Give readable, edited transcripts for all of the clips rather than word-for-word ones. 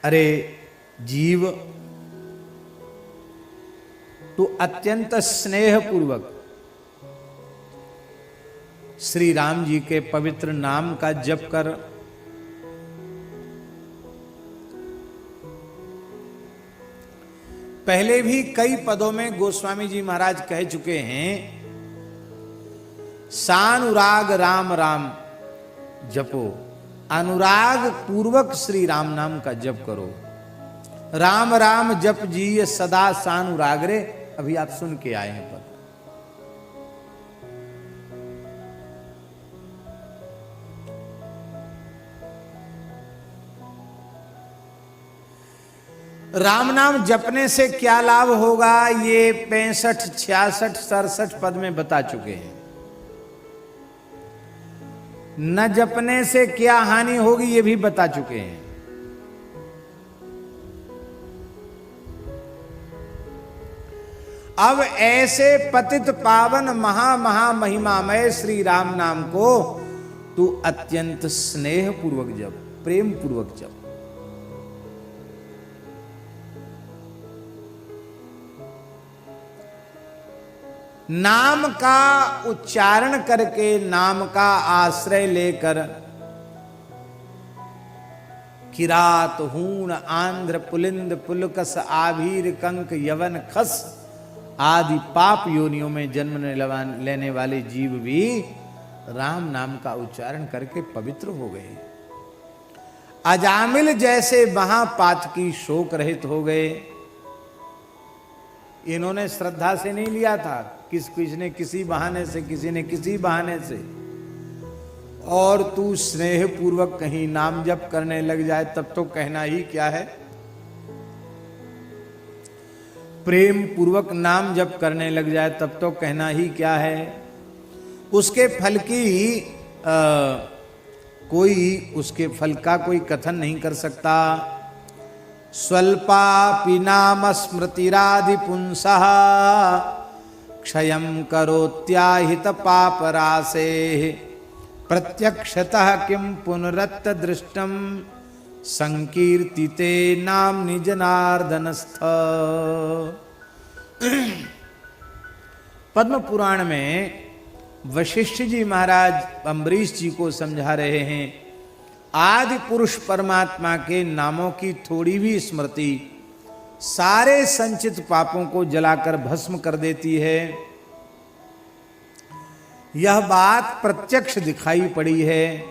अरे जीव, तू अत्यंत स्नेह पूर्वक श्री राम जी के पवित्र नाम का जप कर। पहले भी कई पदों में गोस्वामी जी महाराज कह चुके हैं, सानुराग राम राम जपो, अनुराग पूर्वक श्री राम नाम का जप करो। राम राम जप जी सदा सानुराग रे, अभी आप सुन के आए हैं पद। राम नाम जपने से क्या लाभ होगा, ये 65, 66, 67 पद में बता चुके हैं। न जपने से क्या हानि होगी, ये भी बता चुके हैं। अब ऐसे पतित पावन महा महिमामय श्री राम नाम को तू अत्यंत स्नेह पूर्वक जप, प्रेम पूर्वक जप। नाम का उच्चारण करके, नाम का आश्रय लेकर किरात हूण आंध्र पुलिंद पुलकस आभीर कंक यवन खस आदि पाप योनियों में जन्म लेने वाले जीव भी राम नाम का उच्चारण करके पवित्र हो गए। अजामिल जैसे महापातकी शोक रहित हो गए। इन्होंने श्रद्धा से नहीं लिया था, किसने किसी बहाने से, किसी ने किसी बहाने से। और तू स्नेह पूर्वक कहीं नाम जप करने लग जाए तब तो कहना ही क्या है। प्रेम पूर्वक नाम जप करने लग जाए तब तो कहना ही क्या है। उसके फल की उसके फल का कोई कथन नहीं कर सकता। स्वल्पापि नाम स्मृतिराधिपुंसः क्षयं करोत्याहित पापरासे प्रत्यक्षतः किं पुनरत्त दृष्टम संकीर्तिते नाम्नि जनार्दनस्थ। पद्म पुराण में वशिष्ठ जी महाराज अम्बरीश जी को समझा रहे हैं, आदि पुरुष परमात्मा के नामों की थोड़ी भी स्मृति सारे संचित पापों को जलाकर भस्म कर देती है। यह बात प्रत्यक्ष दिखाई पड़ी है।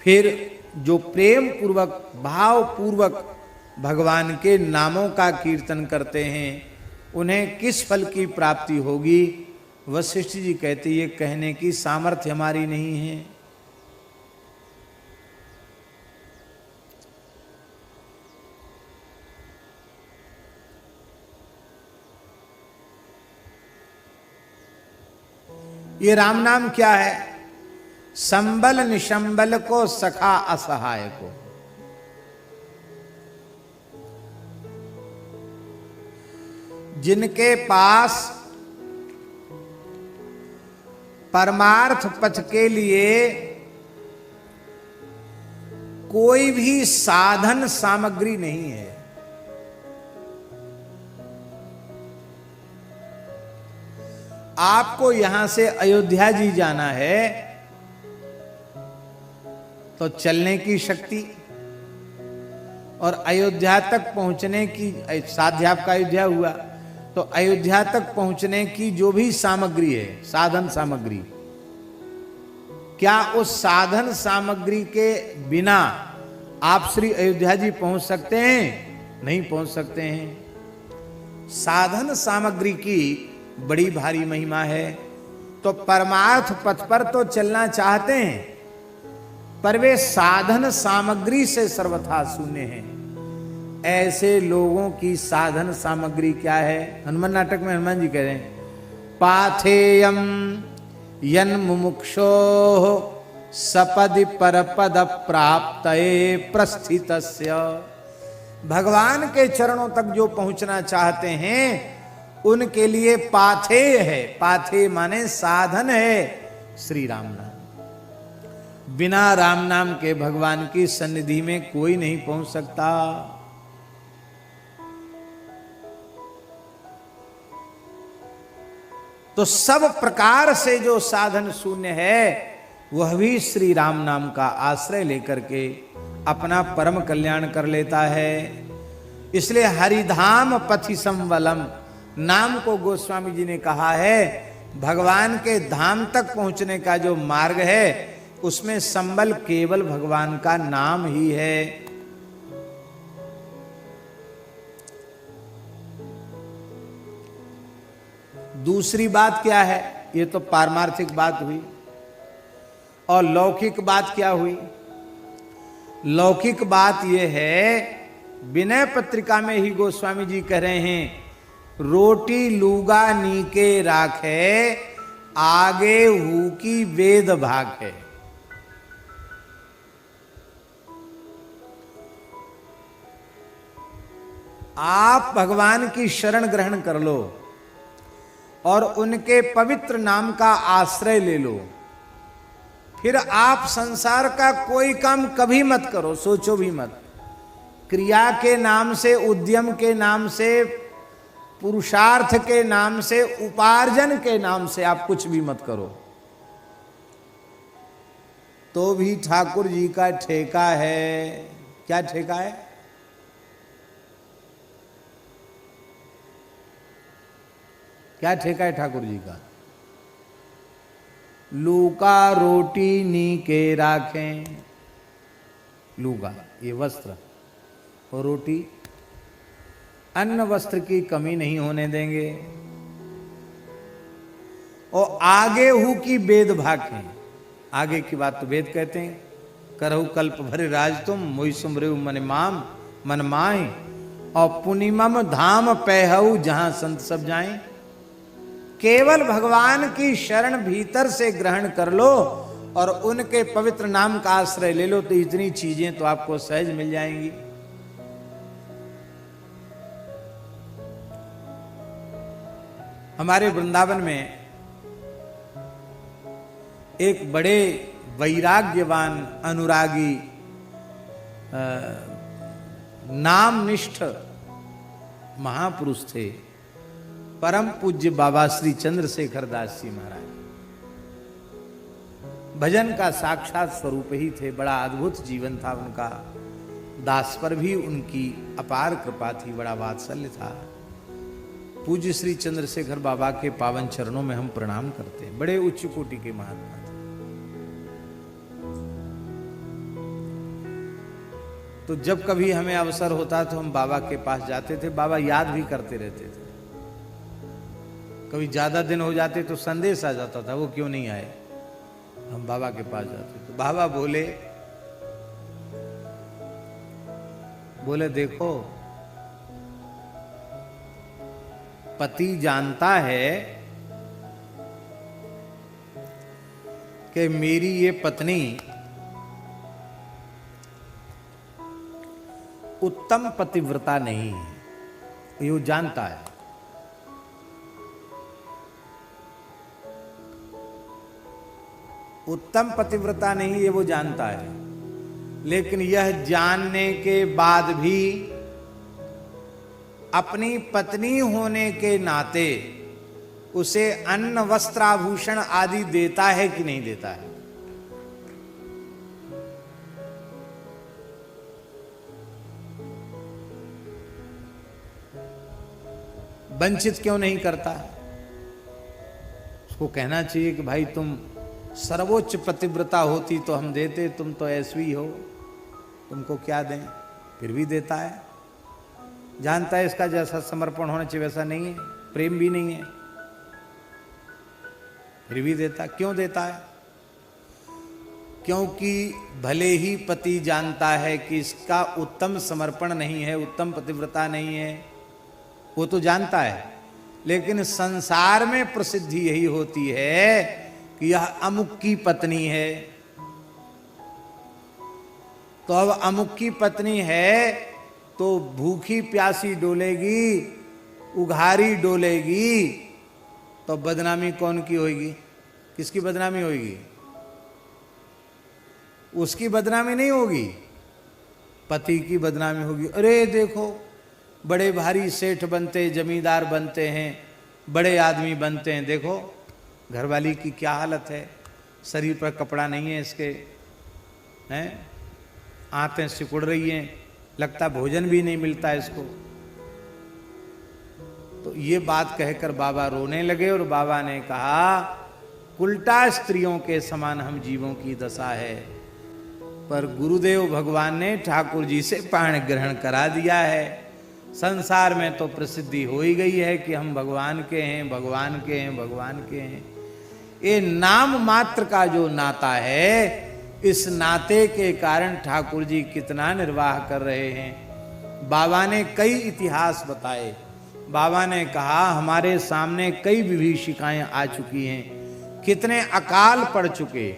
फिर जो प्रेम पूर्वक भाव पूर्वक भगवान के नामों का कीर्तन करते हैं उन्हें किस फल की प्राप्ति होगी, वशिष्ठ जी कहते ये कहने की सामर्थ्य हमारी नहीं है। ये राम नाम क्या है? संबल निशंबल को, सखा असहाय को। जिनके पास परमार्थ पथ के लिए कोई भी साधन सामग्री नहीं है, आपको यहां से अयोध्या जी जाना है तो चलने की शक्ति और अयोध्या तक पहुंचने की, साध्य आपका अयोध्या हुआ तो अयोध्या तक पहुंचने की जो भी सामग्री है, साधन सामग्री, क्या उस साधन सामग्री के बिना आप श्री अयोध्या जी पहुंच सकते हैं? नहीं पहुंच सकते हैं। साधन सामग्री की बड़ी भारी महिमा है। तो परमार्थ पथ पर तो चलना चाहते हैं पर वे साधन सामग्री से सर्वथा शून्य हैं। ऐसे लोगों की साधन सामग्री क्या है? हनुमान नाटक में हनुमान जी कह रहे हैं, पाथेयम यन मुमुक्षो सपदि परपद प्राप्तये प्रस्थितस्य। भगवान के चरणों तक जो पहुंचना चाहते हैं उनके लिए पाथेय है। पाथेय माने साधन है श्री राम नाम। बिना राम नाम के भगवान की सन्निधि में कोई नहीं पहुंच सकता। तो सब प्रकार से जो साधन शून्य है वह भी श्री राम नाम का आश्रय लेकर के अपना परम कल्याण कर लेता है। इसलिए हरिधाम पथि संवलम नाम को गोस्वामी जी ने कहा है, भगवान के धाम तक पहुंचने का जो मार्ग है उसमें संबल केवल भगवान का नाम ही है। दूसरी बात क्या है? ये तो पारमार्थिक बात हुई। और लौकिक बात क्या हुई? लौकिक बात यह है, विनय पत्रिका में ही गोस्वामी जी कह रहे हैं, रोटी लूगा नीके राखे आगे हु की वेद भाग है। आप भगवान की शरण ग्रहण कर लो और उनके पवित्र नाम का आश्रय ले लो, फिर आप संसार का कोई काम कभी मत करो, सोचो भी मत। क्रिया के नाम से, उद्यम के नाम से, पुरुषार्थ के नाम से, उपार्जन के नाम से आप कुछ भी मत करो, तो भी ठाकुर जी का ठेका है। क्या ठेका है? क्या ठेका है ठाकुर जी का? लूका रोटी नी के राखें। लूगा ये वस्त्र और रोटी, अन्न वस्त्र की कमी नहीं होने देंगे। और आगे हु की वेद भाखें। आगे की बात तो वेद कहते हैं, करहु कल्प भरे राज तुम मोहि सुमरेउ मन माम मन माए, और पुनिमम धाम पैहु जहां संत सब जाएं। केवल भगवान की शरण भीतर से ग्रहण कर लो और उनके पवित्र नाम का आश्रय ले लो, तो इतनी चीजें तो आपको सहज मिल जाएंगी। हमारे वृंदावन में एक बड़े वैराग्यवान अनुरागी नामनिष्ठ महापुरुष थे, परम पूज्य बाबा श्री चंद्रशेखर दास जी महाराज। भजन का साक्षात स्वरूप ही थे, बड़ा अद्भुत जीवन था उनका। दास पर भी उनकी अपार कृपा थी, बड़ा वात्सल्य था। पूज्य श्री चंद्रशेखर बाबा के पावन चरणों में हम प्रणाम करते हैं। बड़े उच्च कोटि के महात्मा थे। तो जब कभी हमें अवसर होता तो हम बाबा के पास जाते थे। बाबा याद भी करते रहते थे। कभी ज्यादा दिन हो जाते तो संदेश आ जाता था, वो क्यों नहीं आए। हम बाबा के पास जाते तो बाबा बोले देखो, पति जानता है कि मेरी ये पत्नी उत्तम पतिव्रता नहीं है, ये वो जानता है। उत्तम पतिव्रता नहीं ये वो जानता है, लेकिन यह जानने के बाद भी अपनी पत्नी होने के नाते उसे अन्न वस्त्र आभूषण आदि देता है कि नहीं देता है। वंचित क्यों नहीं करता? उसको कहना चाहिए कि भाई तुम सर्वोच्च पतिव्रता होती तो हम देते, तुम तो ऐसी हो, तुमको क्या दें। फिर भी देता है, जानता है इसका जैसा समर्पण होना चाहिए वैसा नहीं है, प्रेम भी नहीं है, फिर भी देता। क्यों देता है? क्योंकि भले ही पति जानता है कि इसका उत्तम समर्पण नहीं है, उत्तम पतिव्रता नहीं है, वो तो जानता है, लेकिन संसार में प्रसिद्धि यही होती है कि यह अमुक की पत्नी है। तो अब अमुक की पत्नी है तो भूखी प्यासी डोलेगी, उघारी डोलेगी, तो बदनामी कौन की होगी? किसकी बदनामी होगी? उसकी बदनामी नहीं होगी, पति की बदनामी होगी। अरे देखो बड़े भारी सेठ बनते, जमींदार बनते हैं, बड़े आदमी बनते हैं, देखो घरवाली की क्या हालत है, शरीर पर कपड़ा नहीं है इसके, हैं आंतें सिकुड़ रही हैं, लगता भोजन भी नहीं मिलता इसको। तो ये बात कहकर बाबा रोने लगे और बाबा ने कहा उल्टा स्त्रियों के समान हम जीवों की दशा है, पर गुरुदेव भगवान ने ठाकुर जी से पाण ग्रहण करा दिया है। संसार में तो प्रसिद्धि हो ही गई है कि हम भगवान के हैं, भगवान के हैं, भगवान के हैं। ये नाम मात्र का जो नाता है, इस नाते के कारण ठाकुर जी कितना निर्वाह कर रहे हैं। बाबा ने कई इतिहास बताए। बाबा ने कहा हमारे सामने कई विभीषिकाएं आ चुकी हैं, कितने अकाल पड़ चुके,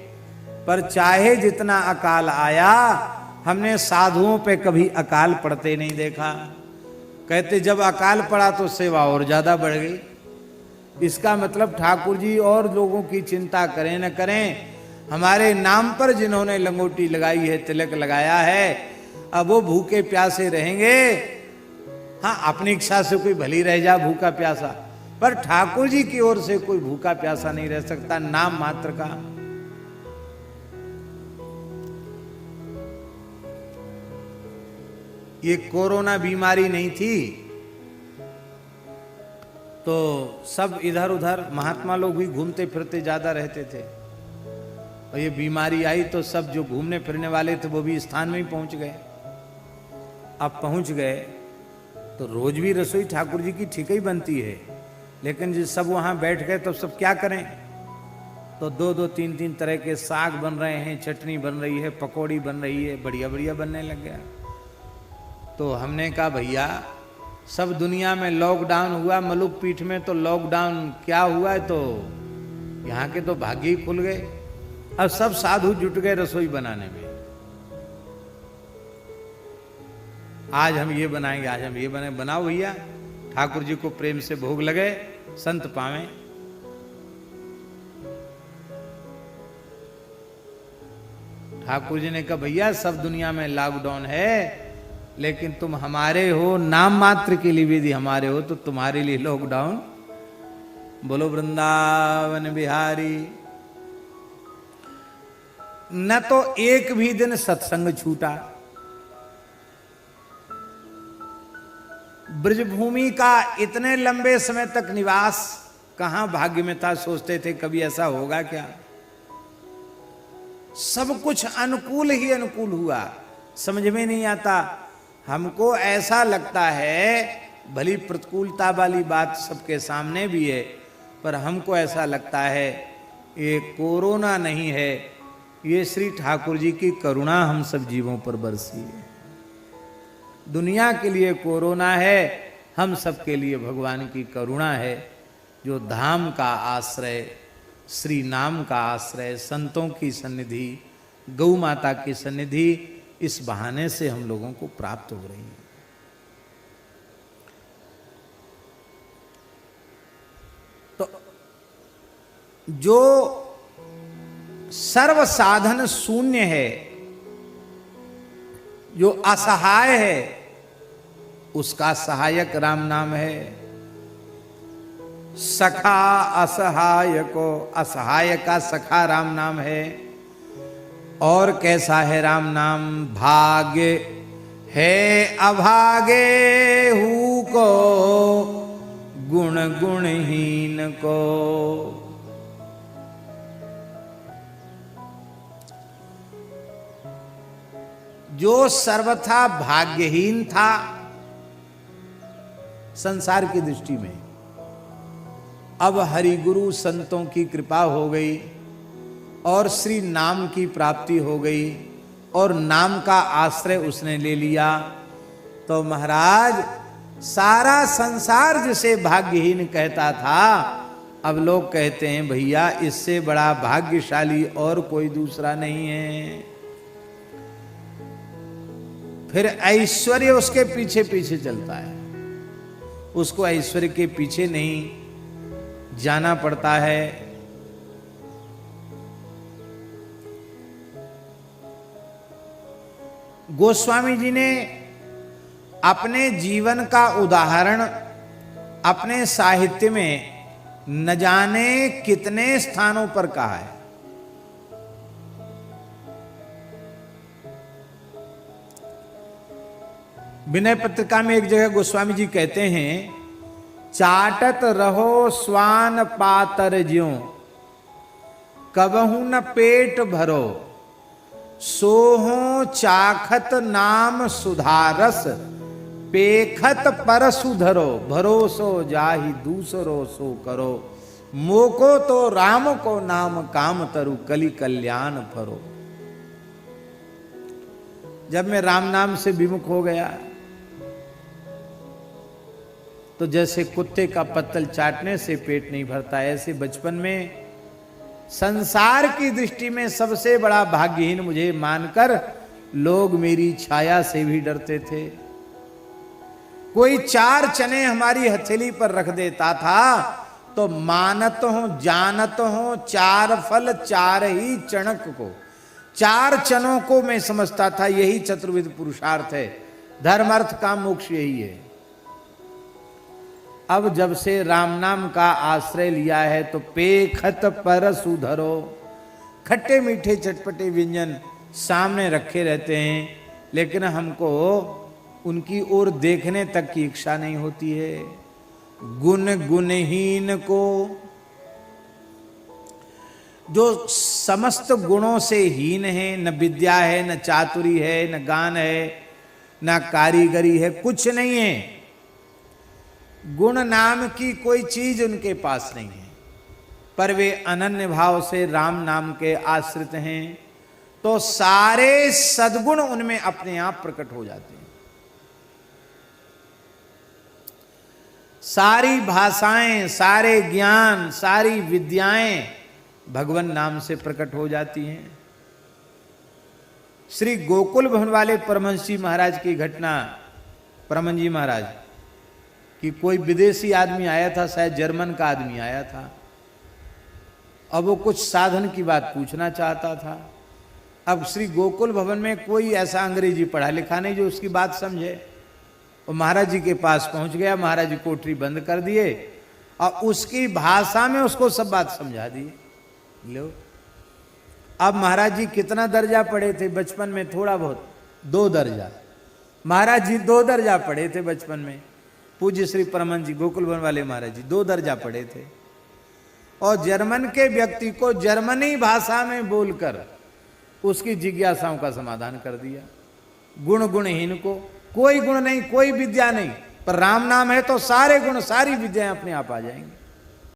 पर चाहे जितना अकाल आया हमने साधुओं पे कभी अकाल पड़ते नहीं देखा। कहते जब अकाल पड़ा तो सेवा और ज्यादा बढ़ गई। इसका मतलब ठाकुर जी और लोगों की चिंता करें न करें, हमारे नाम पर जिन्होंने लंगोटी लगाई है, तिलक लगाया है, अब वो भूखे प्यासे रहेंगे। हाँ, अपनी इच्छा से कोई भली रह जा भूखा प्यासा, पर ठाकुर जी की ओर से कोई भूखा प्यासा नहीं रह सकता, नाम मात्र का। ये कोरोना बीमारी नहीं थी तो सब इधर उधर महात्मा लोग भी घूमते फिरते ज्यादा रहते थे, और ये बीमारी आई तो सब जो घूमने फिरने वाले थे वो भी स्थान में ही पहुंच गए। अब पहुंच गए तो रोज भी रसोई ठाकुर जी की ठीक ही बनती है, लेकिन जब सब वहां बैठ गए तो सब क्या करें, तो दो दो तीन तीन तरह के साग बन रहे हैं, चटनी बन रही है, पकौड़ी बन रही है, बढ़िया बढ़िया बनने लग गया। तो हमने कहा भैया सब दुनिया में लॉकडाउन हुआ, मलुक पीठ में तो लॉकडाउन क्या हुआ है, तो यहाँ के तो भाग्य ही खुल गए। अब सब साधु जुट गए रसोई बनाने में, आज हम ये बनाएंगे, आज हम ये बनाएंगे। बनाओ भैया, ठाकुर जी को प्रेम से भोग लगे, संत पावें। ठाकुर जी ने कहा भैया सब दुनिया में लॉकडाउन है, लेकिन तुम हमारे हो, नाम मात्र के लिए भी हमारे हो, तो तुम्हारे लिए लॉकडाउन। बोलो वृंदावन बिहारी। न तो एक भी दिन सत्संग छूटा। ब्रजभूमि का इतने लंबे समय तक निवास कहां भाग्य में था, सोचते थे कभी ऐसा होगा क्या। सब कुछ अनुकूल ही अनुकूल हुआ, समझ में नहीं आता। हमको ऐसा लगता है, भली प्रतिकूलता वाली बात सबके सामने भी है, पर हमको ऐसा लगता है ये कोरोना नहीं है, ये श्री ठाकुर जी की करुणा हम सब जीवों पर बरसी है। दुनिया के लिए कोरोना है, हम सब के लिए भगवान की करुणा है, जो धाम का आश्रय, श्री नाम का आश्रय, संतों की सन्निधि, गौ माता की सन्निधि इस बहाने से हम लोगों को प्राप्त हो रही है। तो जो सर्व साधन शून्य है, जो असहाय है, उसका सहायक राम नाम है। सखा असहाय को, असहाय का सखा राम नाम है। और कैसा है राम नाम, भाग्य है अभागे हु को, गुण गुणहीन को। जो सर्वथा भाग्यहीन था संसार की दृष्टि में, अब हरि गुरु संतों की कृपा हो गई और श्री नाम की प्राप्ति हो गई और नाम का आश्रय उसने ले लिया, तो महाराज सारा संसार जिसे भाग्यहीन कहता था, अब लोग कहते हैं भैया इससे बड़ा भाग्यशाली और कोई दूसरा नहीं है। फिर ऐश्वर्य उसके पीछे पीछे चलता है, उसको ऐश्वर्य के पीछे नहीं जाना पड़ता है। गोस्वामी जी ने अपने जीवन का उदाहरण अपने साहित्य में न जाने कितने स्थानों पर कहा है। विनय पत्रिका में एक जगह गोस्वामी जी कहते हैं, चाटत रहो स्वान पातर ज्यों, कबहू न पेट भरो, सोहो चाखत नाम सुधारस, पेखत परसु धरो, भरोसो जाहि दूसरो सो करो, मोको तो राम को नाम काम तरु, कली कल्याण फरो। जब मैं राम नाम से विमुख हो गया तो जैसे कुत्ते का पत्तल चाटने से पेट नहीं भरता, ऐसे बचपन में संसार की दृष्टि में सबसे बड़ा भाग्यहीन मुझे मानकर लोग मेरी छाया से भी डरते थे। कोई 4 चने हमारी हथेली पर रख देता था तो मानत हो जानत हो 4 फल 4 ही चणक को, 4 चनों को मैं समझता था यही चतुर्विध पुरुषार्थ है, धर्म अर्थ काम मोक्ष यही है। अब जब से राम नाम का आश्रय लिया है तो पेखत परसु धरो, खट्टे मीठे चटपटे व्यंजन सामने रखे रहते हैं, लेकिन हमको उनकी ओर देखने तक की इच्छा नहीं होती है। गुण गुणहीन को, जो समस्त गुणों से हीन है, न विद्या है, न चातुरी है, न गान है, न कारीगरी है, कुछ नहीं है, गुण नाम की कोई चीज उनके पास नहीं है, पर वे अनन्य भाव से राम नाम के आश्रित हैं, तो सारे सद्गुण उनमें अपने आप प्रकट हो जाते हैं। सारी भाषाएं, सारे ज्ञान, सारी विद्याएं भगवान नाम से प्रकट हो जाती हैं। श्री गोकुल भवन वाले परमहंस जी महाराज की घटना, परमहंस जी महाराज कि कोई विदेशी आदमी आया था, शायद जर्मन का आदमी आया था। अब वो कुछ साधन की बात पूछना चाहता था। अब श्री गोकुल भवन में कोई ऐसा अंग्रेजी पढ़ा लिखा नहीं जो उसकी बात समझे। वो महाराज जी के पास पहुंच गया, महाराज जी कोठरी बंद कर दिए और उसकी भाषा में उसको सब बात समझा दी। लो, अब महाराज जी कितना दर्जा पढ़े थे बचपन में? थोड़ा बहुत, 2 दर्जा। महाराज जी 2 दर्जा पढ़े थे बचपन में। पूज्य श्री परमहंस जी गोकुल भवन वाले महाराज जी 2 दर्जा पढ़े थे और जर्मन के व्यक्ति को जर्मनी भाषा में बोलकर उसकी जिज्ञासाओं का समाधान कर दिया। गुण गुणहीन को कोई गुण नहीं, कोई विद्या नहीं, पर राम नाम है तो सारे गुण सारी विद्याएं अपने आप आ जाएंगी।